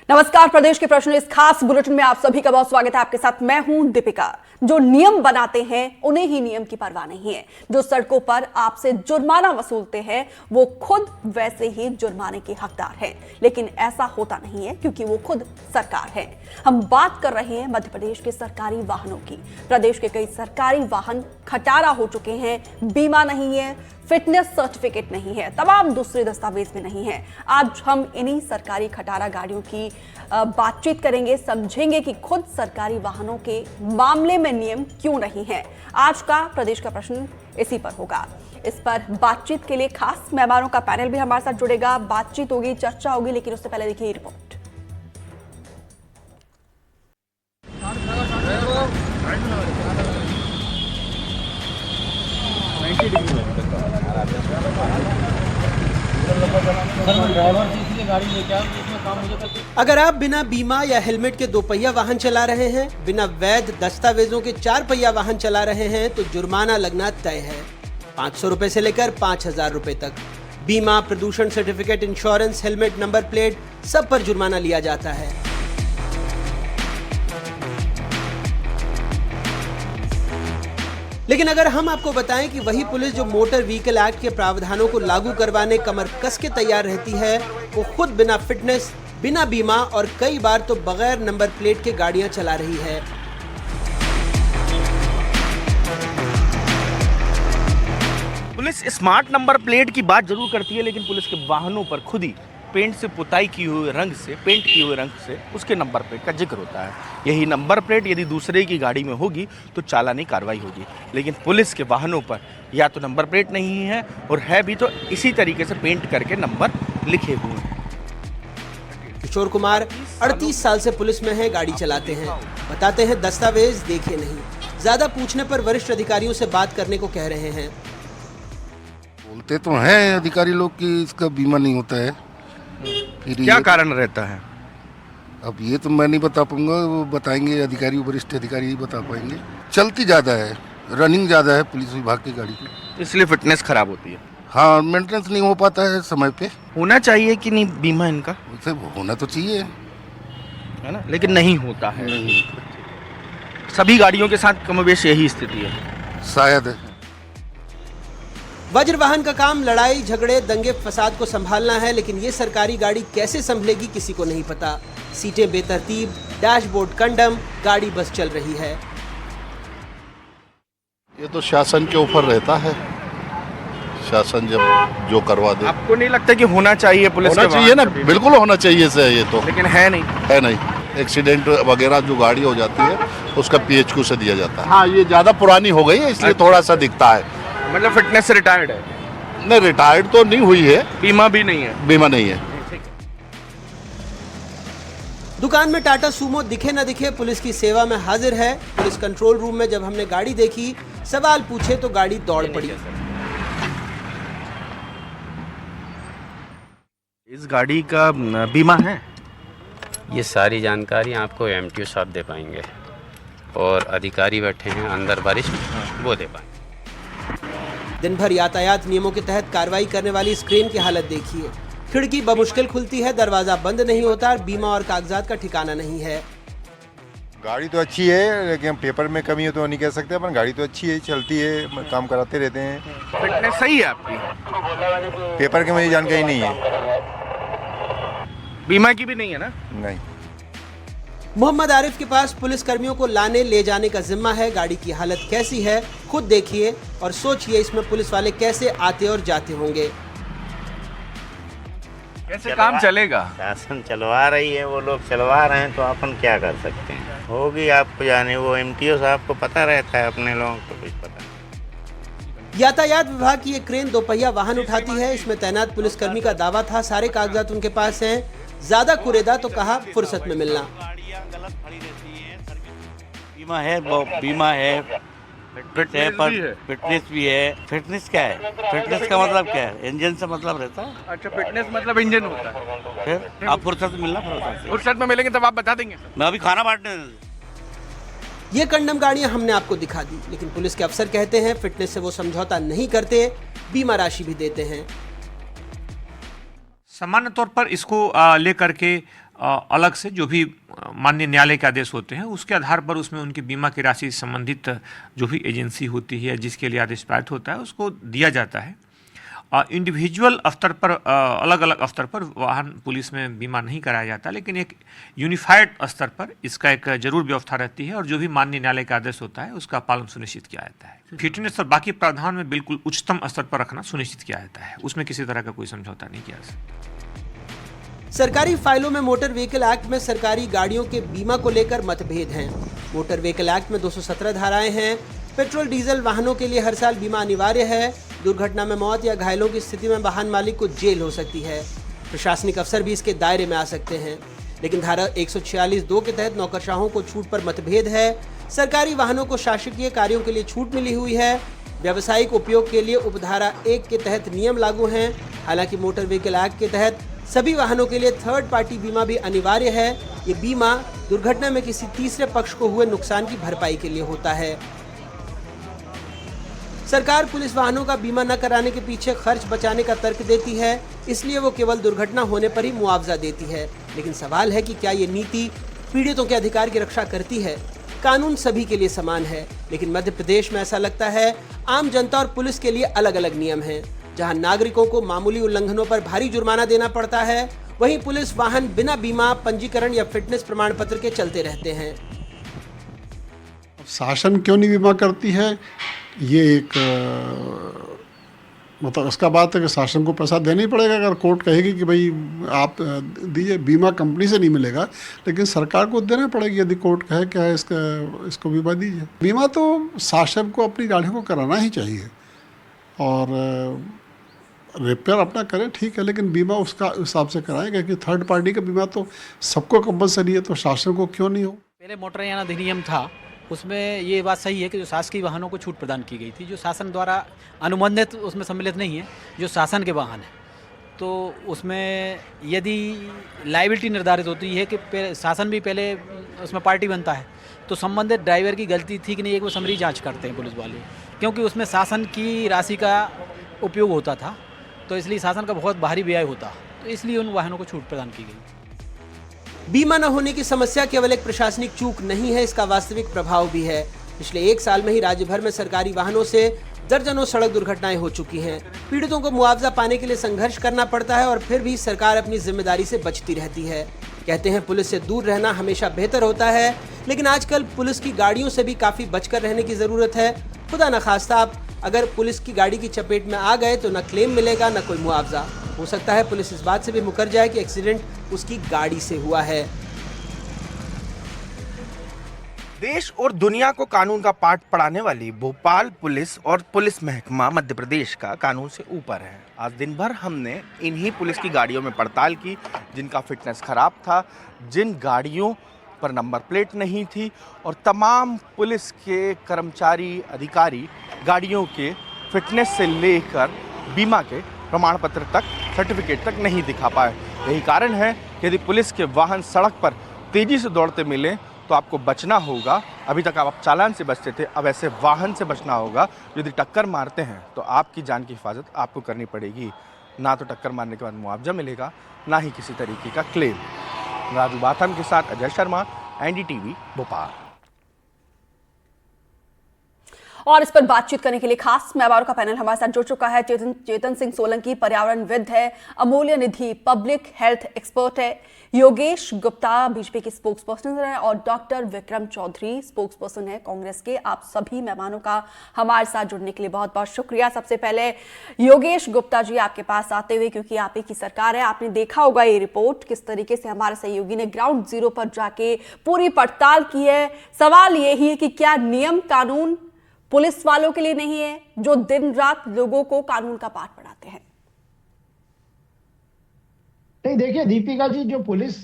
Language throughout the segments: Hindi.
नमस्कार, प्रदेश के प्रश्न इस खास बुलेटिन में आप सभी का बहुत स्वागत है। आपके साथ मैं हूं दीपिका। जो नियम बनाते हैं उन्हें ही नियम की परवाह नहीं है। जो सड़कों पर आपसे जुर्माना वसूलते हैं वो खुद वैसे ही जुर्माने के हकदार हैं, लेकिन ऐसा होता नहीं है क्योंकि वो खुद सरकार है। हम बात कर रहे हैं मध्य प्रदेश के सरकारी वाहनों की। प्रदेश के कई सरकारी वाहन खटारा हो चुके हैं, बीमा नहीं है, फिटनेस सर्टिफिकेट नहीं है, तमाम दूसरे दस्तावेज भी नहीं है। आज हम इन्हीं सरकारी खटारा गाड़ियों की बातचीत करेंगे, समझेंगे कि खुद सरकारी वाहनों के मामले में नियम क्यों नहीं है। आज का प्रदेश का प्रश्न इसी पर होगा। इस पर बातचीत के लिए खास मेहमानों का पैनल भी हमारे साथ जुड़ेगा। बातचीत होगी, चर्चा होगी, लेकिन उससे पहले देखिए रिपोर्ट। अगर आप बिना बीमा या हेलमेट के 2 पहिया वाहन चला रहे हैं, बिना वैध दस्तावेजों के 4 पहिया वाहन चला रहे हैं तो जुर्माना लगना तय है। 500 रुपए से लेकर 5000 रुपए तक। बीमा, प्रदूषण certificate, insurance, helmet, number plate, सब पर जुर्माना लिया जाता है। लेकिन अगर हम आपको बताएं कि वही पुलिस जो मोटर व्हीकल एक्ट के प्रावधानों को लागू करवाने कमर कस के तैयार रहती है, वो खुद बिना फिटनेस, बिना बीमा और कई बार तो बगैर नंबर प्लेट के गाड़ियां चला रही है। पुलिस स्मार्ट नंबर प्लेट की बात जरूर करती है, लेकिन पुलिस के वाहनों पर खुद ही पेंट से पुताई की हुए रंग से, पेंट किए हुए रंग से उसके नंबर प्लेट का जिक्र होता है। यही नंबर प्लेट यदि दूसरे की गाड़ी में होगी तो चालानी कार्रवाई होगी, लेकिन पुलिस के वाहनों पर या तो नंबर प्लेट नहीं है और है भी तो इसी तरीके से पेंट करके नंबर लिखे हुए हैं। किशोर कुमार 38 साल से पुलिस में है, गाड़ी चलाते हैं। बताते हैं दस्तावेज देखे नहीं। ज्यादा पूछने पर वरिष्ठ अधिकारियों से बात करने को कह रहे हैं। बोलते तो हैं अधिकारी लोग कि इसका बीमा नहीं होता है, फिर क्या कारण रहता है? अब ये तो मैं नहीं बता पाऊंगा, वो बताएंगे अधिकारी, वरिष्ठ अधिकारी ही बता पाएंगे। चलती ज़्यादा है, रनिंग ज़्यादा है पुलिस विभाग की गाड़ी की, इसलिए फिटनेस खराब होती है। हाँ, मेंटेनेंस नहीं हो पाता है समय पे। होना चाहिए कि नहीं बीमा इनका? उसे होना तो चाहिए, है ना, लेकिन नहीं होता है। सभी गाड़ियों के साथ कमोबेश यही स्थिति है शायद है। वज्र वाहन का काम लड़ाई झगड़े दंगे फसाद को संभालना है, लेकिन ये सरकारी गाड़ी कैसे संभलेगी किसी को नहीं पता। सीटें बेतरतीब, डैशबोर्ड कंडम, गाड़ी बस चल रही है। ये तो शासन के ऊपर रहता है, शासन जब जो करवा दे। आपको नहीं लगता कि होना चाहिए पुलिस होना के चाहिए ना, वाहन? बिल्कुल होना चाहिए से, ये तो लेकिन है नहीं। है नहीं। एक्सीडेंट वगैरह जो गाड़ी हो जाती है उसका PHQ से दिया जाता है। हाँ, ये ज़्यादा पुरानी हो गई है इसलिए थोड़ा सा दिखता है। मतलब फिटनेस से रिटायर्ड है? नहीं, रिटायर्ड तो नहीं हुई है। बीमा भी नहीं है? बीमा नहीं है। दुकान में टाटा सूमो दिखे न दिखे पुलिस की सेवा में हाजिर है। पुलिस कंट्रोल रूम में जब हमने गाड़ी देखी, सवाल पूछे तो गाड़ी दौड़ पड़ी। इस गाड़ी का बीमा है? ये सारी जानकारी आपको MTO साहब दे पाएंगे और अधिकारी बैठे हैं अंदर वरिष्ठ, वो दे पाएंगे। दिन भर यातायात नियमों के तहत कार्रवाई करने वाली इस क्रेन की हालत देखिए। खिड़की बमुश्किल खुलती है, दरवाजा बंद नहीं होता, बीमा और कागजात का ठिकाना नहीं है। गाड़ी तो अच्छी है, लेकिन पेपर में कमी है तो नहीं कह सकते अपन। गाड़ी तो अच्छी है, चलती है, काम कराते रहते हैं। फिटनेस सही है आपकी? पेपर की मुझे जानकारी नहीं है। बीमा की भी नहीं है ना? नहीं। मोहम्मद आरिफ के पास पुलिस कर्मियों को लाने ले जाने का जिम्मा है। गाड़ी की हालत कैसी है खुद देखिए और सोचिए इसमें पुलिस वाले कैसे आते और जाते होंगे। कैसे काम चलेगा? शासन चलवा रही है, वो लोग चलवा रहे हैं तो अपन क्या कर सकते हैं। होगी आपको जाने, वो MTO साहब को पता रहता है, अपने लोगों को कुछ पता नहीं। यातायात विभाग की ये क्रेन 2 पहिया वाहन उठाती है। इसमें तैनात पुलिसकर्मी का दावा था सारे कागजात उनके पास हैं। ज्यादा कुरेदा तो कहा फुर्सत में मिलना। बीमा है, बीमा है, फिटनेस भी है। फिटनेस क्या है? फिटनेस का मतलब क्या है? इंजन से मतलब रहता है। अच्छा, फिटनेस मतलब इंजन होता है। फिर आप फुर्सत में मिलना, फुर्सत में मिलेंगे तब आप बता देंगे। मैं अभी खाना बांटने। ये कंडम गाड़ियां हमने आपको दिखा दी, लेकिन पुलिस के अफसर कहते हैं फिटनेस से वो समझौता नहीं करते, बीमा राशि भी देते हैं। सामान्य तौर पर इसको लेकर के अलग से जो भी माननीय न्यायालय के आदेश होते हैं उसके आधार पर उसमें उनकी बीमा की राशि संबंधित जो भी एजेंसी होती है जिसके लिए आदेश पारित होता है उसको दिया जाता है। इंडिविजुअल स्तर पर अलग अलग स्तर पर वाहन पुलिस में बीमा नहीं कराया जाता, लेकिन एक यूनिफाइड स्तर पर इसका एक जरूर व्यवस्था रहती है और जो भी माननीय न्यायालय का आदेश होता है उसका पालन सुनिश्चित किया जाता है। फिटनेस और बाकी प्रावधान में बिल्कुल उच्चतम स्तर पर रखना सुनिश्चित किया जाता है, उसमें किसी तरह का कोई समझौता नहीं किया जा सकता। सरकारी फाइलों में मोटर व्हीकल एक्ट में सरकारी गाड़ियों के बीमा को लेकर मतभेद हैं। मोटर व्हीकल एक्ट में 217 धाराएं हैं। पेट्रोल डीजल वाहनों के लिए हर साल बीमा अनिवार्य है। दुर्घटना में मौत या घायलों की स्थिति में वाहन मालिक को जेल हो सकती है। प्रशासनिक अफसर भी इसके दायरे में आ सकते हैं। लेकिन धारा 146(2) के तहत नौकरशाहों को छूट पर मतभेद है। सरकारी वाहनों को शासकीय कार्यों के लिए छूट मिली हुई है। व्यावसायिक उपयोग के लिए उपधारा 1 के तहत नियम लागू हैं। हालांकि मोटर व्हीकल एक्ट के तहत सभी वाहनों के लिए थर्ड पार्टी बीमा भी अनिवार्य है। ये बीमा दुर्घटना में किसी तीसरे पक्ष को हुए नुकसान की भरपाई के लिए होता है। सरकार पुलिस वाहनों का बीमा न कराने के पीछे खर्च बचाने का तर्क देती है, इसलिए वो केवल दुर्घटना होने पर ही मुआवजा देती है। लेकिन सवाल है कि क्या ये नीति पीड़ितों के अधिकार की रक्षा करती है? कानून सभी के लिए समान है, लेकिन मध्य प्रदेश में ऐसा लगता है आम जनता और पुलिस के लिए अलग अलग नियम हैं। जहां नागरिकों को मामूली उल्लंघनों पर भारी जुर्माना देना पड़ता है, वहीं पुलिस वाहन बिना बीमा, पंजीकरण या फिटनेस प्रमाण पत्र के चलते रहते हैं। शासन क्यों नहीं बीमा करती है, ये एक मतलब उसका बात है कि शासन को पैसा देना ही पड़ेगा। अगर कोर्ट कहेगी कि भाई आप दीजिए, बीमा कंपनी से नहीं मिलेगा, लेकिन सरकार को देना पड़ेगी। यदि कोर्ट कहे क्या है इसको बीमा दीजिए। बीमा तो शासन को अपनी गाड़ियों को कराना ही चाहिए और रिपेयर अपना करें, ठीक है, लेकिन बीमा उसका हिसाब से कराएं, क्योंकि थर्ड पार्टी का बीमा तो सबको कंपलसरी है, तो शासन को क्यों नहीं हो। पहले मोटरयान अधिनियम था, उसमें ये बात सही है कि जो शासकीय वाहनों को छूट प्रदान की गई थी, जो शासन द्वारा अनुबंधित उसमें सम्मिलित नहीं है, जो शासन के वाहन है, तो उसमें यदि लायबिलिटी निर्धारित होती है कि शासन भी पहले उसमें पार्टी बनता है, तो संबंधित ड्राइवर की गलती थी कि नहीं, एक वो समरी जांच करते हैं पुलिस वाले, क्योंकि उसमें शासन की राशि का उपयोग होता था, तो इसलिए शासन का बहुत भारी व्यय होता, तो इसलिए उन वाहनों को छूट प्रदान की गई। बीमा न होने की समस्या केवल एक प्रशासनिक चूक नहीं है, इसका वास्तविक प्रभाव भी है। पिछले 1 साल में ही राज्य भर में सरकारी वाहनों से दर्जनों सड़क दुर्घटनाएं हो चुकी हैं। पीड़ितों को मुआवजा पाने के लिए संघर्ष करना पड़ता है और फिर भी सरकार अपनी जिम्मेदारी से बचती रहती है। कहते हैं पुलिस से दूर रहना हमेशा बेहतर होता है, लेकिन आजकल पुलिस की गाड़ियों से भी काफी बचकर रहने की जरूरत है। खुदा न खास्ता आप अगर पुलिस की गाड़ी की चपेट में आ गए तो न क्लेम मिलेगा, न कोई मुआवजा। हो सकता है पुलिस इस बात से भी मुकर जाए कि एक्सीडेंट उसकी गाड़ी से हुआ है। देश और दुनिया को कानून का पाठ पढ़ाने वाली भोपाल पुलिस और पुलिस महकमा मध्य प्रदेश का कानून से ऊपर है। आज दिन भर हमने इन्हीं पुलिस की गाड़ियों में पड़ताल की, जिनका फिटनेस खराब था, जिन गाड़ियों पर नंबर प्लेट नहीं थी, और तमाम पुलिस के कर्मचारी अधिकारी गाड़ियों के फिटनेस से लेकर बीमा के प्रमाण पत्र तक, सर्टिफिकेट तक नहीं दिखा पाए। यही कारण है कि यदि पुलिस के वाहन सड़क पर तेज़ी से दौड़ते मिले तो आपको बचना होगा। अभी तक आप चालान से बचते थे, अब ऐसे वाहन से बचना होगा। यदि टक्कर मारते हैं तो आपकी जान की हिफाजत आपको करनी पड़ेगी। ना तो टक्कर मारने के बाद मुआवजा मिलेगा, ना ही किसी तरीके का क्लेम। राजू बाथम के साथ अजय शर्मा, NDTV भोपाल। और इस पर बातचीत करने के लिए खास मेहमानों का पैनल हमारे साथ जुड़ चुका है। चेतन सिंह सोलंकी पर्यावरणविद है, अमूल्य निधि पब्लिक हेल्थ एक्सपर्ट है, योगेश गुप्ता बीजेपी के स्पोक्स पर्सन है और doctor Vikram Chaudhary spokesperson है कांग्रेस के। आप सभी मेहमानों का हमारे साथ जुड़ने के लिए बहुत बहुत शुक्रिया। सबसे पहले योगेश गुप्ता जी आपके पास आते हुए, क्योंकि आप ही की सरकार है, आपने देखा होगा ये रिपोर्ट किस तरीके से हमारे सहयोगी ने ग्राउंड जीरो पर जाके पूरी पड़ताल की है। सवाल यही है कि क्या नियम कानून पुलिस वालों के लिए नहीं है जो दिन रात लोगों को कानून का पाठ पढ़ाते हैं? नहीं, देखिए दीपिका जी, जो पुलिस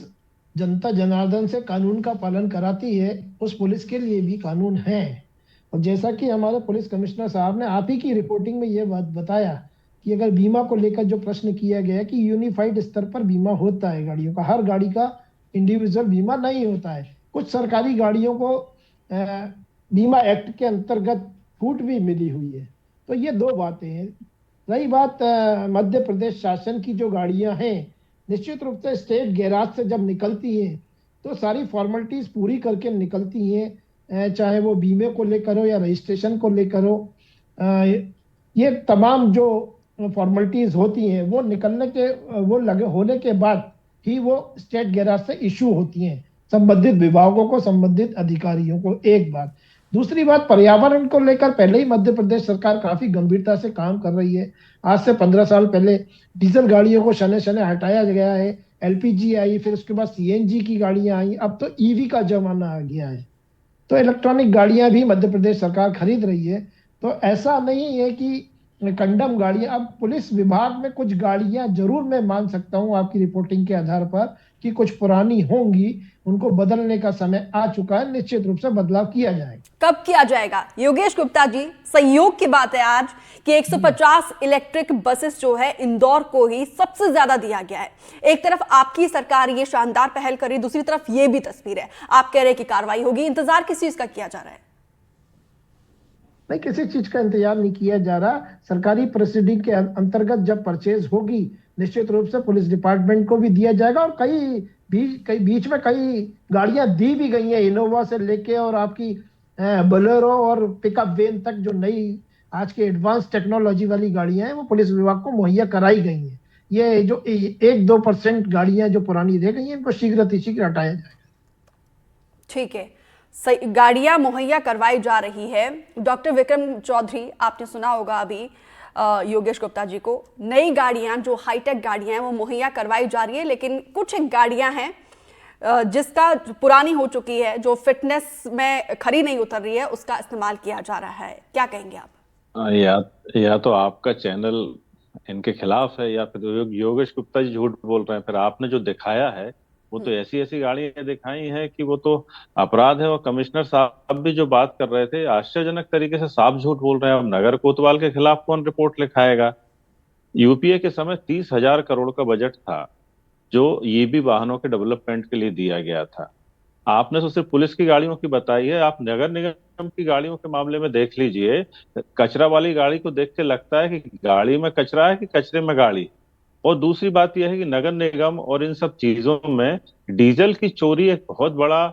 जनता जनार्दन से कानून का पालन कराती है, उस पुलिस के लिए भी कानून है। और जैसा कि हमारे पुलिस कमिश्नर साहब ने आप ही की रिपोर्टिंग में ये बात बताया कि अगर बीमा को लेकर जो प्रश्न किया गया कि यूनिफाइड स्तर पर बीमा होता है गाड़ियों का, हर गाड़ी का इंडिविजुअल बीमा नहीं होता है। कुछ सरकारी गाड़ियों को बीमा एक्ट के अंतर्गत छूट भी मिली हुई है। तो ये दो बातें हैं। रही बात मध्य प्रदेश शासन की जो गाड़ियां हैं, निश्चित रूप से स्टेट गैराज से जब निकलती हैं तो सारी फॉर्मेलिटीज पूरी करके निकलती हैं, चाहे वो बीमे को लेकर हो या रजिस्ट्रेशन को लेकर हो। ये तमाम जो फॉर्मेलिटीज होती हैं वो निकलने के वो लगे होने के बाद ही वो स्टेट गैराज से इशू होती हैं संबंधित विभागों को, संबंधित अधिकारियों को। एक बात। दूसरी बात, पर्यावरण को लेकर पहले ही मध्य प्रदेश सरकार काफी गंभीरता से काम कर रही है। आज से 15 साल पहले डीजल गाड़ियों को शने शने हटाया गया है, एलपीजी आई, फिर उसके बाद सीएनजी की गाड़ियां आई, अब तो ईवी का जमाना आ गया है। तो इलेक्ट्रॉनिक गाड़ियां भी मध्य प्रदेश सरकार खरीद रही है। तो ऐसा नहीं है कि कंडम गाड़ियां, अब पुलिस विभाग में कुछ गाड़ियां जरूर मैं मान सकता हूं आपकी रिपोर्टिंग के आधार पर कि कुछ पुरानी होंगी, उनको बदलने का समय आ चुका है, निश्चित रूप से बदलाव किया जाएगा। कब किया जाएगा? योगेश गुप्ता जी, संयोग की बात है आज कि 150 इलेक्ट्रिक बसेस जो है इंदौर को ही सबसे ज्यादा दिया गया है। एक तरफ आपकी सरकार ये शानदार पहल करी, दूसरी तरफ ये भी तस्वीर है। आप कह रहे हैं कि कार्रवाई होगी, इंतजार किस चीज का किया जा रहा है? नहीं, किसी चीज का इंतजार नहीं किया जा रहा। सरकारी प्रोसीडिंग के अंतर्गत जब परचेज होगी निश्चित रूप से पुलिस डिपार्टमेंट को भी दिया जाएगा। और कई बीच में कई गाड़ियां दी भी गई हैं, इनोवा से लेके और आपकी बोलेरो और पिकअप वैन तक, जो नई आज के एडवांस टेक्नोलॉजी वाली गाड़ियां हैं वो पुलिस विभाग को मुहैया कराई गई हैं। ये जो 1-2% गाड़ियां जो पुरानी रह गई हैं इनको शीघ्र हटाया जाएगा। ठीक है, गाड़ियां मुहैया करवाई जा रही है। डॉक्टर विक्रम चौधरी, आपने सुना होगा अभी योगेश गुप्ता जी को, नई गाड़ियां जो हाईटेक गाड़ियां हैं वो मुहैया करवाई जा रही है, लेकिन कुछ एक गाड़ियां हैं जिसका पुरानी हो चुकी है, जो फिटनेस में खरी नहीं उतर रही है, उसका इस्तेमाल किया जा रहा है। क्या कहेंगे आप? या तो आपका चैनल इनके खिलाफ है या फिर योगेश गुप्ता जी झूठ बोल रहे हैं। फिर आपने जो दिखाया है वो तो ऐसी ऐसी गाड़ियां दिखाई हैं कि वो तो अपराध है। और कमिश्नर साहब भी जो बात कर रहे थे आश्चर्यजनक तरीके से साफ झूठ बोल रहे हैं। अब नगर कोतवाल के खिलाफ कौन रिपोर्ट लिखाएगा? यूपीए के समय 30,000 करोड़ का बजट था जो ईवी वाहनों के डेवलपमेंट के लिए दिया गया था। आपने तो सिर्फ पुलिस की गाड़ियों की बताई है, आप नगर निगम की गाड़ियों के मामले में देख लीजिए। कचरा वाली गाड़ी को देख के लगता है कि गाड़ी में कचरा है कि कचरे में गाड़ी। और दूसरी बात यह है कि नगर निगम और इन सब चीजों में डीजल की चोरी एक बहुत बड़ा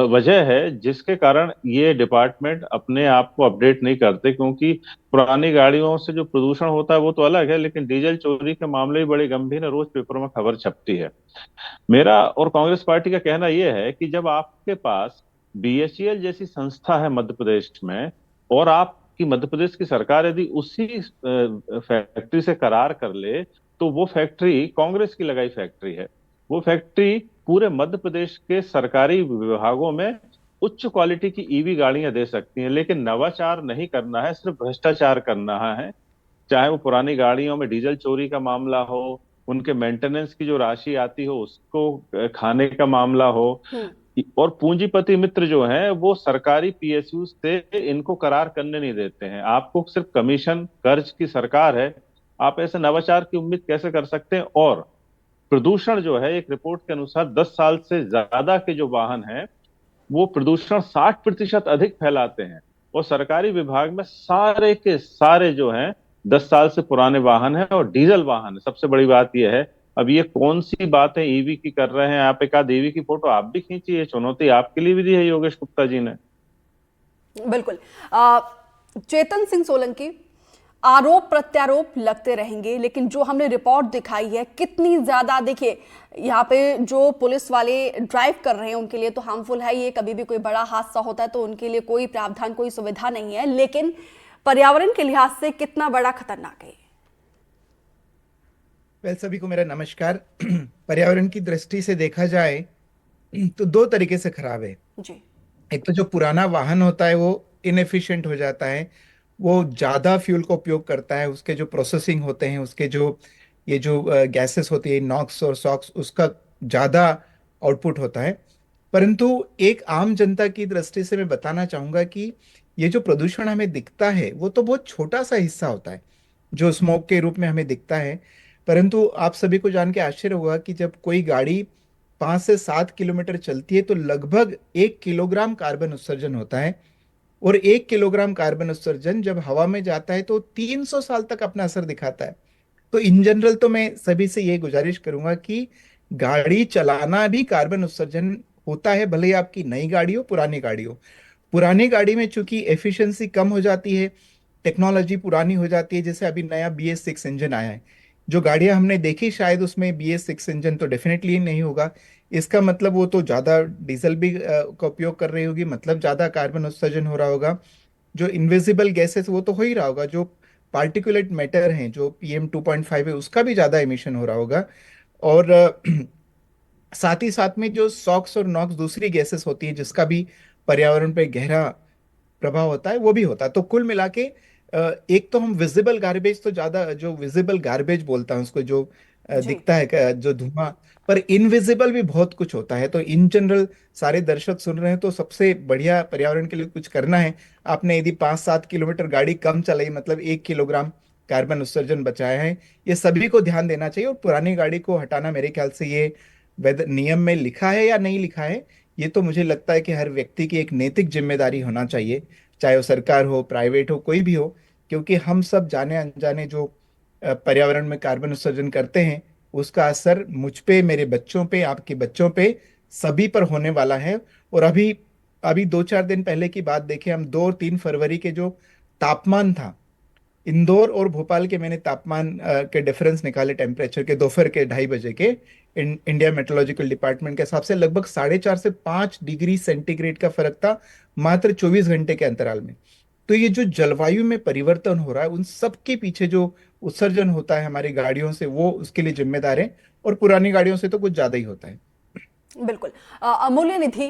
वजह है, जिसके कारण ये डिपार्टमेंट अपने आप को अपडेट नहीं करते। क्योंकि पुरानी गाड़ियों से जो प्रदूषण होता है वो तो अलग है, लेकिन डीजल चोरी के मामले भी बड़े गंभीर है, रोज पेपरों में खबर छपती है। मेरा और कांग्रेस पार्टी का कहना यह है कि जब आपके पास बीएचईएल जैसी संस्था है मध्य प्रदेश में, और आपकी मध्य प्रदेश की सरकार यदि उसी फैक्ट्री से करार कर ले, तो वो फैक्ट्री कांग्रेस की लगाई फैक्ट्री है। वो फैक्ट्री पूरे मध्य प्रदेश के सरकारी विभागों में उच्च क्वालिटी की ईवी गाड़ियां दे सकती हैं। लेकिन नवाचार नहीं करना है, सिर्फ भ्रष्टाचार करना है। चाहे वो पुरानी गाड़ियों में डीजल चोरी का मामला हो, उनके मेंटेनेंस की जो राशि आती हो उसको खाने का मामला हो, और पूंजीपति मित्र जो हैं वो सरकारी पीएसयू से इनको करार करने नहीं देते हैं। आपको सिर्फ कमीशन कर्ज की सरकार है, आप ऐसे नवाचार की उम्मीद कैसे कर सकते हैं? और प्रदूषण जो है, एक रिपोर्ट के अनुसार 10 साल से ज्यादा के जो वाहन हैं वो प्रदूषण 60% अधिक फैलाते हैं। और सरकारी विभाग में सारे के सारे जो हैं 10 साल से पुराने वाहन हैं और डीजल वाहन है। सबसे बड़ी बात यह है, अब ये कौन सी बात है ईवी की कर रहे हैं आप? एक आध ईवी की फोटो आप भी खींची है, चुनौती आपके लिए भी दी है योगेश गुप्ता जी ने। बिल्कुल। चेतन सिंह सोलंकी, आरोप प्रत्यारोप लगते रहेंगे, लेकिन जो हमने रिपोर्ट दिखाई है कितनी ज्यादा, देखिए यहाँ पे जो पुलिस वाले ड्राइव कर रहे हैं उनके लिए तो हार्मफुल है ये। कभी भी कोई बड़ा हादसा होता है तो उनके लिए कोई प्रावधान, कोई सुविधा नहीं है, लेकिन पर्यावरण के लिहाज से कितना बड़ा खतरनाक है। सभी को मेरा नमस्कार। पर्यावरण की दृष्टि से देखा जाए तो दो तरीके से खराब है जी। एक तो जो पुराना वाहन होता है वो इनएफिशिएंट हो जाता है, वो ज्यादा फ्यूल का उपयोग करता है, उसके जो प्रोसेसिंग होते हैं, उसके जो ये जो गैसेस होती है नॉक्स और सॉक्स, उसका ज्यादा आउटपुट होता है। परंतु एक आम जनता की दृष्टि से मैं बताना चाहूंगा कि ये जो प्रदूषण हमें दिखता है वो तो बहुत छोटा सा हिस्सा होता है जो स्मोक के रूप में हमें दिखता है। परंतु आप सभी को जान के आश्चर्य होगा कि जब कोई गाड़ी 5 से 7 किलोमीटर चलती है तो लगभग 1 किलोग्राम कार्बन उत्सर्जन होता है। और 1 किलोग्राम कार्बन उत्सर्जन जब हवा में जाता है तो 300 साल तक अपना असर दिखाता है। तो इन जनरल तो मैं सभी से ये गुजारिश करूंगा कि गाड़ी चलाना भी कार्बन उत्सर्जन होता है, भले ही आपकी नई गाड़ी हो पुरानी गाड़ी हो। पुरानी गाड़ी में चूंकि एफिशिएंसी कम हो जाती है, टेक्नोलॉजी पुरानी हो जाती है, जैसे अभी नया BS6 इंजन आया है, जो गाड़ियां हमने देखी शायद उसमें BS6 इंजन तो डेफिनेटली नहीं होगा। इसका मतलब वो तो ज़्यादा डीजल भी का उपयोग कर रही होगी, मतलब ज़्यादा कार्बन उत्सर्जन हो रहा होगा। जो इनविजिबल गैसेस वो तो हो ही रहा होगा, जो पार्टिकुलेट मैटर हैं जो PM2.5 है उसका भी ज़्यादा एमिशन हो रहा होगा। और साथ ही साथ में जो सॉक्स और नॉक्स दूसरी गैसेस होती है जिसका भी पर्यावरण पे गहरा प्रभाव होता है वो भी होता है। तो कुल मिला के एक तो हम विजिबल गार्बेज तो ज्यादा, जो विजिबल गार्बेज बोलता है उसको, जो दिखता है जो धुआं, पर इनविजिबल भी बहुत कुछ होता है। तो इन जनरल सारे दर्शक सुन रहे हैं तो सबसे बढ़िया पर्यावरण के लिए कुछ करना है। आपने यदि 5-7 किलोमीटर गाड़ी कम चलाई, मतलब 1 किलोग्राम कार्बन उत्सर्जन बचाया है, ये सभी को ध्यान देना चाहिए। और पुरानी गाड़ी को हटाना मेरे ख्याल से ये वेदर नियम में लिखा है या नहीं लिखा है, ये तो मुझे लगता है कि हर व्यक्ति की एक नैतिक जिम्मेदारी होना चाहिए, चाहे वो सरकार हो, प्राइवेट हो, कोई भी हो, क्योंकि हम सब जाने अनजाने जो पर्यावरण में कार्बन उत्सर्जन करते हैं उसका असर मुझ पे, मेरे बच्चों पे, आपके बच्चों पे, सभी पर होने वाला है। और अभी अभी 2-4 दिन पहले की बात देखें हम, 2 और 3 फरवरी के जो तापमान था, इंदौर और भोपाल के मैंने तापमान के डिफरेंस निकाले, टेम्परेचर के, दोपहर के 2:30 बजे के इंडिया मेट्रोलॉजिकल डिपार्टमेंट के हिसाब से लगभग 4.5 से 5 डिग्री सेंटीग्रेड का फर्क था मात्र 24 घंटे के अंतराल में। तो ये जो जलवायु में परिवर्तन हो रहा है उन सब के पीछे जो उत्सर्जन होता है हमारी गाड़ियों से, वो उसके लिए जिम्मेदार है, और पुरानी गाड़ियों से तो कुछ ज्यादा ही होता है। बिल्कुल। अमूल्य निधि,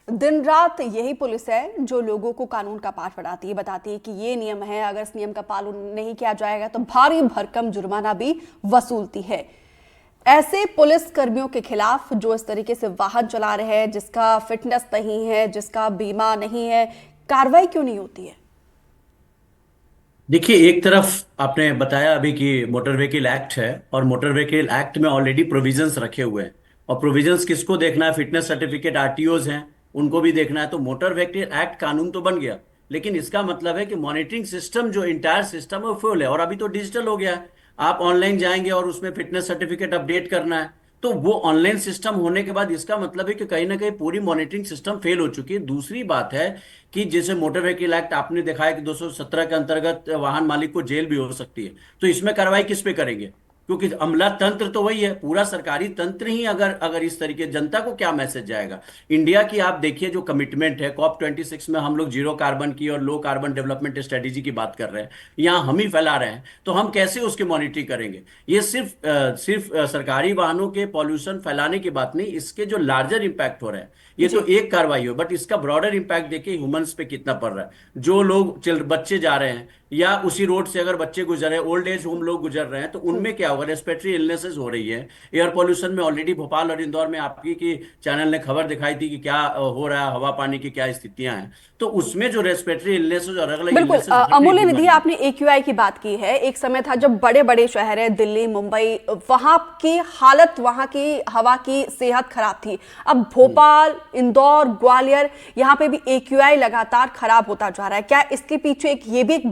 दिन रात यही पुलिस है जो लोगों को कानून का पाठ पढ़ाती है, बताती है कि ये नियम है, अगर इस नियम का पालन नहीं किया जाएगा तो भारी भरकम जुर्माना भी वसूलती है। ऐसे पुलिस कर्मियों के खिलाफ जो इस तरीके से वाहन चला रहे हैं, जिसका फिटनेस नहीं है, जिसका बीमा नहीं है, कार्रवाई क्यों नहीं होती है? देखिए, एक तरफ आपने बताया अभी कि मोटर व्हीकल एक्ट है, और मोटर व्हीकल एक्ट में ऑलरेडी प्रोविजंस रखे हुए हैं, और प्रोविजंस किसको देखना है? फिटनेस सर्टिफिकेट RTOs हैं, उनको भी देखना है। तो मोटर व्हीकल एक्ट कानून तो बन गया, लेकिन इसका मतलब है कि मॉनिटरिंग सिस्टम जो इंटायर सिस्टम है वो फुल है, और अभी तो डिजिटल हो गया है। आप ऑनलाइन जाएंगे और उसमें फिटनेस सर्टिफिकेट अपडेट करना है, तो वो ऑनलाइन सिस्टम होने के बाद इसका मतलब है कि कहीं ना कहीं पूरी मॉनिटरिंग सिस्टम फेल हो चुकी है। दूसरी बात है कि जैसे मोटर व्हीकल एक्ट आपने देखा है कि 217 के अंतर्गत वाहन मालिक को जेल भी हो सकती है, तो इसमें कार्रवाई किस पे करेंगे? क्योंकि अमला तंत्र तो वही है, पूरा सरकारी तंत्र ही अगर इस तरीके, जनता को क्या मैसेज जाएगा? इंडिया की आप देखिए जो कमिटमेंट है, COP26 में हम लोग जीरो कार्बन की और लो कार्बन डेवलपमेंट स्ट्रेटेजी की बात कर रहे हैं, यहाँ हम ही फैला रहे हैं, तो हम कैसे उसकी मॉनिटरिंग करेंगे? ये सिर्फ सरकारी वाहनों के पॉल्यूशन फैलाने की बात नहीं, इसके जो लार्जर इंपैक्ट हो रहे हैं, ये तो एक कार्रवाई हो, बट इसका ब्रॉडर इंपैक्ट देखिए ह्यूमंस पे कितना पड़ रहा है। जो लोग बच्चे जा रहे हैं, या उसी रोड से अगर बच्चे गुजर रहे हैं, ओल्ड एज होम लोग गुजर रहे हैं, तो उनमें क्या होगा? रेस्पिरेटरी इलनेसेस हो रही है। एयर पोल्यूशन में ऑलरेडी भोपाल और इंदौर में आपकी की चैनल ने खबर दिखाई थी कि क्या हो रहा है, हवा पानी की क्या स्थितियां हैं, तो उसमें जो रेस्पिरेटरी इलनेसेस और अलग बिल्कुल। अमूल्य निधि, आपने AQI की बात की है। एक समय था जब बड़े बड़े शहर है, दिल्ली, मुंबई, वहां की हालत, वहां की हवा की सेहत खराब थी। अब भोपाल, इंदौर, ग्वालियर, यहाँ पे भी AQI लगातार खराब होता जा रहा है। क्या इसके पीछे ये भी एक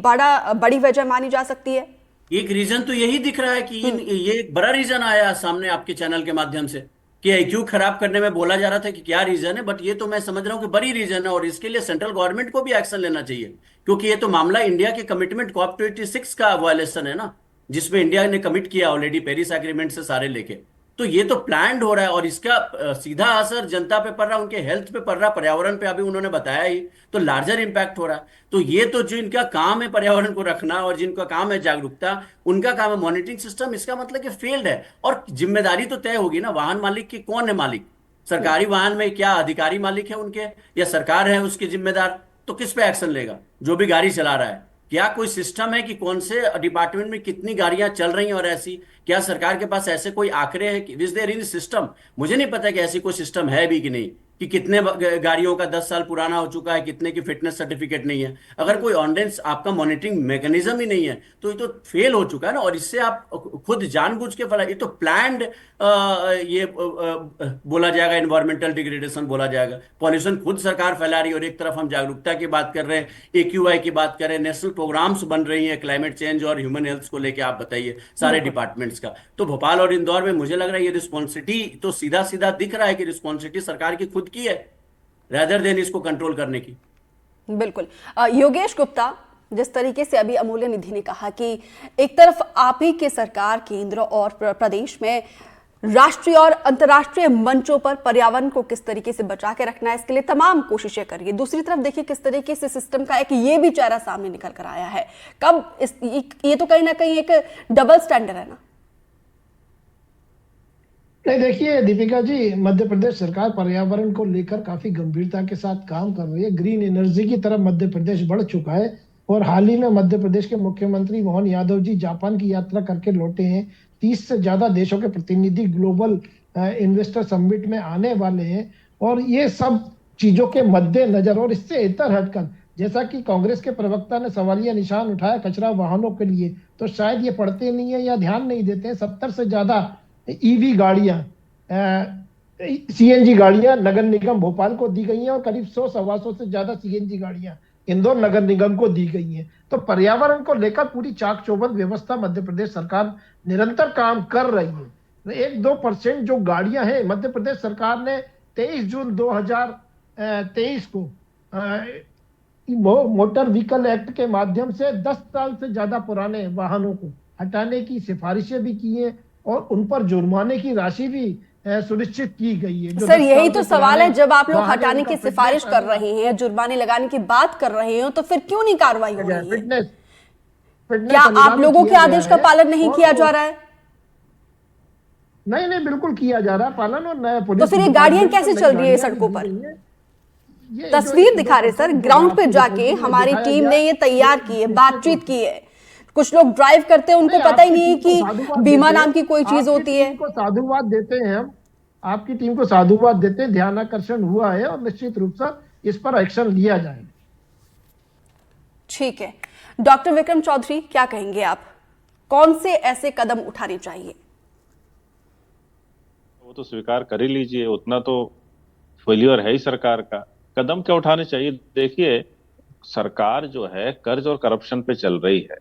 बड़ी वजह मानी जा सकती है? एक रीजन तो यही दिख रहा है कि ये एक बड़ा रीजन आया सामने आपके चैनल के माध्यम से कि IQ खराब करने में बोला जा रहा था कि क्या रीजन है, बट ये तो मैं समझ रहा हूँ कि बड़ी रीजन है, और इसके लिए सेंट्रल गवर्नमेंट को भी एक्शन लेना चाहिए, क्योंकि ये तो मामला इंडिया के कमिटमेंट COP26 का वायलेशन है ना, जिसमें इंडिया ने कमिट किया ऑलरेडी पेरिस एग्रीमेंट से सारे लेके। तो ये तो प्लान्ड हो रहा है, और इसका सीधा असर जनता पे पड़ रहा है, उनके हेल्थ पे पड़ रहा है, पर्यावरण पे अभी उन्होंने बताया ही, तो लार्जर इंपैक्ट हो रहा है। तो ये तो जो इनका काम है पर्यावरण को रखना, और जिनका काम है जागरूकता, उनका काम है मॉनिटरिंग सिस्टम, इसका मतलब कि फेल्ड है। और जिम्मेदारी तो तय होगी ना, वाहन मालिक की, कौन है मालिक? सरकारी वाहन में क्या अधिकारी मालिक है उनके, या सरकार है उसके जिम्मेदार? तो किस पे एक्शन लेगा जो भी गाड़ी चला रहा है? क्या कोई सिस्टम है कि कौन से डिपार्टमेंट में कितनी गाड़ियां चल रही हैं? और ऐसी क्या सरकार के पास ऐसे कोई आंकड़े हैं? Is there in system? मुझे नहीं पता कि ऐसी कोई सिस्टम है भी कि नहीं, कि कितने गाड़ियों का 10 साल पुराना हो चुका है, कितने की फिटनेस सर्टिफिकेट नहीं है। अगर कोई ऑनलाइन आपका मॉनिटरिंग मैकेनिज्म ही नहीं है तो ये तो फेल हो चुका है ना। और इससे आप खुद जानबूझ के फैला, ये तो प्लान्ड ये बोला जाएगा, एनवायरमेंटल डिग्रेडेशन बोला जाएगा। पॉल्यूशन खुद सरकार फैला रही है और एक तरफ हम जागरूकता की बात कर रहे हैं, AQI की बात कर रहे हैं, नेशनल प्रोग्राम्स बन रही हैं क्लाइमेट चेंज और ह्यूमन हेल्थ को लेके। आप बताइए सारे डिपार्टमेंट्स का। तो भोपाल और इंदौर में मुझे लग रहा है ये रिस्पॉन्सिबिलिटी तो सीधा सीधा दिख रहा है कि रिस्पॉन्सिबिलिटी सरकार की खुद की है, रादर देन इसको कंट्रोल करने की। बिल्कुल। योगेश गुप्ता, जिस तरीके से अभी अमूल्य निधि ने कहा कि एक तरफ आप ही की सरकार केंद्र और प्रदेश में राष्ट्रीय और अंतर्राष्ट्रीय मंचों पर पर्यावरण को किस तरीके से बचा के रखना है, इसके लिए तमाम कोशिशें करिए। दूसरी तरफ देखिए किस तरीके से सिस्टम का एक ये भी चेहरा सामने निकल कर आया है। कब ये तो कहीं ना कहीं एक डबल स्टैंडर्ड है ना। नहीं, देखिए दीपिका जी, मध्य प्रदेश सरकार पर्यावरण को लेकर काफी गंभीरता के साथ काम कर रही है। ग्रीन एनर्जी की तरफ मध्य प्रदेश बढ़ चुका है और हाल ही में मध्य प्रदेश के मुख्यमंत्री मोहन यादव जी जापान की यात्रा करके लौटे हैं। 30 से ज्यादा देशों के प्रतिनिधि ग्लोबल इन्वेस्टर समिट में आने वाले हैं और ये सब चीजों के मद्देनजर और इससे इतर हटकर, जैसा कि कांग्रेस के प्रवक्ता ने सवालिया निशान उठाया कचरा वाहनों के लिए, तो शायद ये पढ़ते नहीं है या ध्यान नहीं देते हैं। 70 से ज्यादा EV गाड़ियां, CNG गाड़ियां नगर निगम भोपाल को दी गई हैं और करीब 100-125 से ज्यादा CNG गाड़ियां इंदौर नगर निगम को दी गई हैं। तो पर्यावरण को लेकर पूरी चाक चौबंद व्यवस्था मध्य प्रदेश सरकार निरंतर काम कर रही है। 1-2% जो गाड़ियां हैं, मध्य प्रदेश सरकार ने 23 जून 2023 को मोटर व्हीकल एक्ट के माध्यम से 10 साल से ज्यादा पुराने वाहनों को हटाने की सिफारिशें भी की हैं और उन पर जुर्माने की राशि भी सुनिश्चित की गई है। सर, यही तो सवाल है, जब आप लोग हटाने की सिफारिश कर रहे हैं, जुर्माने लगाने की बात कर रहे हो, तो फिर क्यों नहीं कार्रवाई हो रही है? क्या आप लोगों के आदेश का पालन नहीं किया जा रहा है? नहीं, बिल्कुल किया जा रहा है पालन। और नया पुलिस, तो फिर ये गाड़ियां कैसे चल रही है सड़कों पर? तस्वीर दिखा रहे सर, ग्राउंड पे जाके हमारी टीम ने ये तैयार की है, बातचीत की है। कुछ लोग ड्राइव करते हैं, उनको पता ही नहीं है कि बीमा नाम की कोई चीज होती है। साधुवाद देते हैं हम, आपकी टीम को साधुवाद देते हैं, ध्यान आकर्षण हुआ है और निश्चित रूप से इस पर एक्शन लिया जाएगा। ठीक है, डॉक्टर विक्रम चौधरी, क्या कहेंगे आप? कौन से ऐसे कदम उठाने चाहिए? वो तो स्वीकार कर ही लीजिए, उतना तो फेलियर है ही सरकार का। कदम क्या उठाने चाहिए? देखिए, सरकार जो है कर्ज और करप्शन पे चल रही है।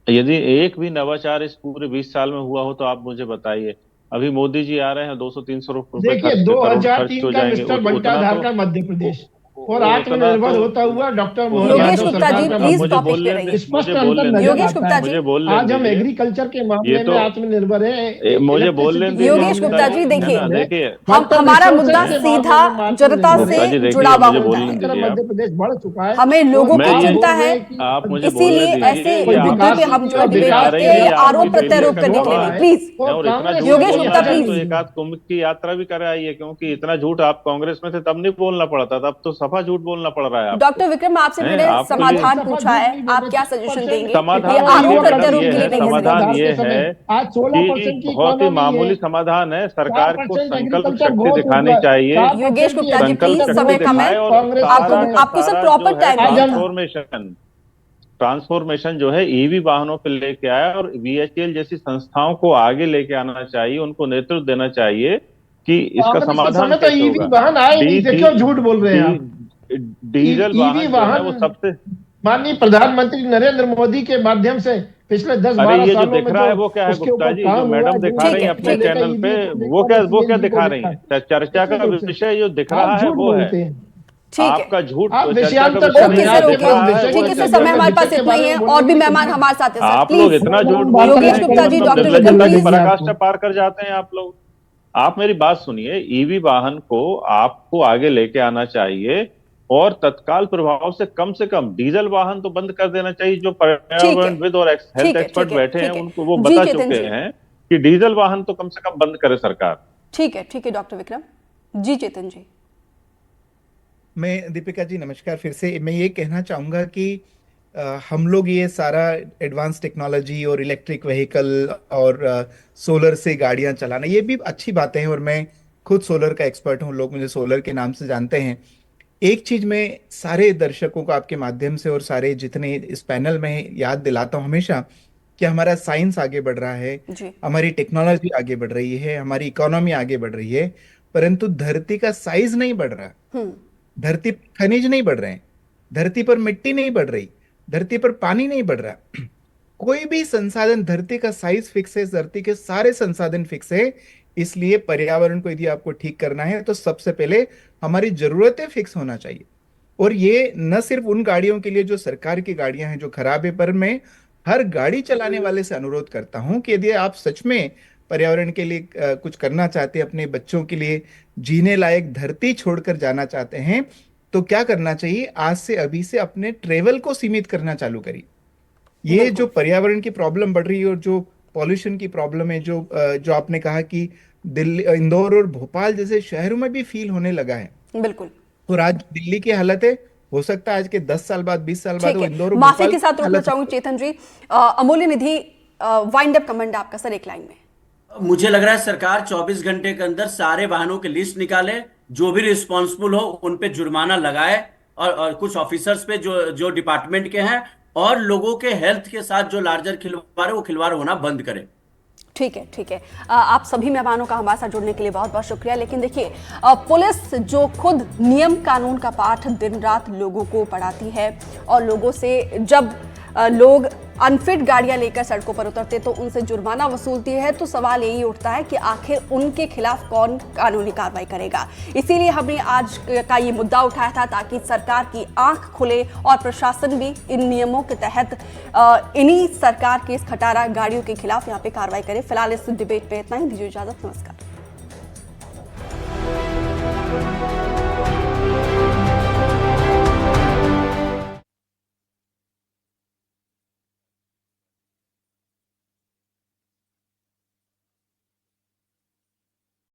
यदि एक भी नवाचार इस पूरे 20 साल में हुआ हो तो आप मुझे बताइए। अभी मोदी जी आ रहे हैं, 200-300 रुपए देखिए 2003 का मिस्टर बंटा धार का मध्य प्रदेश और आत्मनिर्भर होता हुआ doctor Yogesh Gupta ji, please topic पे रहिए। स्पष्ट अंतर नजर आता है। आज हम एग्रीकल्चर के मामले में आत्मनिर्भर है। मुझे बोलने दीजिए योगेश गुप्ता जी, देखिए हमारा मुद्दा सीधा जनता से जुड़ा हुआ मुद्दा है। मध्य प्रदेश बढ़ चुका है, हमें लोगों की चिंता है, इसीलिए ऐसे मुद्दे पे हम जो डिबेट करते हैं, आरोप प्रत्यारोप करने के लिए नहीं। Please Yogesh Gupta, please. एक आध कुंभ की यात्रा भी कराइए, क्योंकि इतना झूठ आप कांग्रेस में थे तब नहीं बोलना पड़ता था, अब तो सफा झूठ बोलना पड़ रहा है। डॉक्टर विक्रम, आपसे मैंने समाधान पूछा है, आप क्या सजेशन देंगे? समाधान ये है कि बहुत ही मामूली समाधान है, सरकार को संकल्प शक्ति दिखानी चाहिए। योगेश गुप्ता जी, प्लीज, समय कम है, आपको सब प्रॉपर टाइम। ट्रांसफॉर्मेशन जो है ईवी वाहनों पे लेके आया और BHEL जैसी संस्थाओं को आगे लेके आना चाहिए, उनको नेतृत्व देना चाहिए कि इसका समाधान कैसे होगा। क्यों झूठ बोल रहे हैं आप? डीजल वाहन वो सबसे, माननीय प्रधानमंत्री नरेंद्र मोदी के माध्यम से पिछले 10-12 ये जो दिख रहा है वो क्या है गुप्ता जी, जो मैडम दिखा रही है अपने चैनल पे, वो क्या दिखा रही है? चर्चा का विषय जो दिख रहा है वो है आपका झूठ। ठीक है, समय हमारे पास इतना ही है, और भी मेहमान हमारे साथ हैं। आप लोग इतना झूठ योगेश गुप्ता जी, डॉक्टर विक्रम, पराकाष्ठा पार कर जाते हैं आप लोग। आप मेरी बात सुनिए, ईवी वाहन को आपको आगे लेके आना चाहिए और तत्काल प्रभाव से कम डीजल वाहन तो बंद कर देना चाहिए। जो पर्यावरणविद और हेल्थ एक्सपर्ट बैठे हैं उनको वो बता चुके हैं कि डीजल वाहन तो कम से कम बंद करे सरकार। ठीक है डॉक्टर विक्रम जी। चेतन जी, मैं दीपिका जी नमस्कार। फिर से मैं ये कहना चाहूँगा कि हम लोग ये सारा एडवांस टेक्नोलॉजी और इलेक्ट्रिक व्हीकल और सोलर से गाड़ियाँ चलाना, ये भी अच्छी बातें हैं और मैं खुद सोलर का एक्सपर्ट हूँ, लोग मुझे सोलर के नाम से जानते हैं। एक चीज मैं सारे दर्शकों को आपके माध्यम से और सारे जितने इस पैनल में याद दिलाता हूँ हमेशा कि हमारा साइंस आगे बढ़ रहा है, हमारी टेक्नोलॉजी आगे बढ़ रही है, हमारी इकोनॉमी आगे बढ़ रही है, परंतु धरती का साइज नहीं बढ़ रहा। धरती पर खनिज नहीं बढ़ रहे हैं, धरती पर मिट्टी नहीं बढ़ रही, धरती पर पानी नहीं बढ़ रहा। कोई भी संसाधन, धरती का साइज फिक्स है, धरती के सारे संसाधन फिक्स है। इसलिए पर्यावरण को यदि आपको ठीक करना है तो सबसे पहले हमारी जरूरतें फिक्स होना चाहिए। और ये न सिर्फ उन गाड़ियों के लिए जो सरकार की गाड़ियां हैं जो खराब है, पर मैं हर गाड़ी चलाने वाले से अनुरोध करता हूं कि यदि आप सच में पर्यावरण के लिए कुछ करना चाहते हैं, अपने बच्चों के लिए जीने लायक धरती छोड़कर जाना चाहते हैं, तो क्या करना चाहिए? आज से अभी से अपने ट्रेवल को सीमित करना चालू करिए। ये जो पर्यावरण की प्रॉब्लम बढ़ रही है और जो पॉल्यूशन की प्रॉब्लम है, जो आपने कहा कि दिल्ली, इंदौर और भोपाल जैसे शहरों में भी फील होने लगा है। बिल्कुल। और आज दिल्ली की हालत है, हो सकता है आज के 10 साल बाद, 20 साल बाद वो इंदौर और माफी के साथ रोकना चाहूंगी चेतन जी। अमूल्य निधि, वाइंड अप कमेंट आपका सर एक लाइन में। मुझे लग रहा है सरकार 24 घंटे के अंदर सारे वाहनों की लिस्ट निकाले, जो भी रिस्पॉन्सिबल हो उन पे जुर्माना लगाए, और कुछ ऑफिसर्स पे जो डिपार्टमेंट के हैं, और लोगों के हेल्थ के साथ जो लार्जर खिलवाड़ है वो खिलवाड़ होना बंद करें। ठीक है, ठीक है। आप सभी मेहमानों का हमारे साथ जुड़ने के लिए बहुत बहुत शुक्रिया। लेकिन देखिए, पुलिस जो खुद नियम कानून का पाठ दिन रात लोगों को पढ़ाती है, और लोगों से जब लोग अनफिट गाड़ियां लेकर सड़कों पर उतरते तो उनसे जुर्माना वसूलती है, तो सवाल यही उठता है कि आखिर उनके खिलाफ कौन कानूनी कार्रवाई करेगा। इसीलिए हमने आज का ये मुद्दा उठाया था, ताकि सरकार की आंख खुले और प्रशासन भी इन नियमों के तहत इन्हीं सरकार के इस खटारा गाड़ियों के खिलाफ यहाँ पे कार्रवाई करे। फिलहाल इस डिबेट पे इतना ही, दीजिए इजाजत, नमस्कार।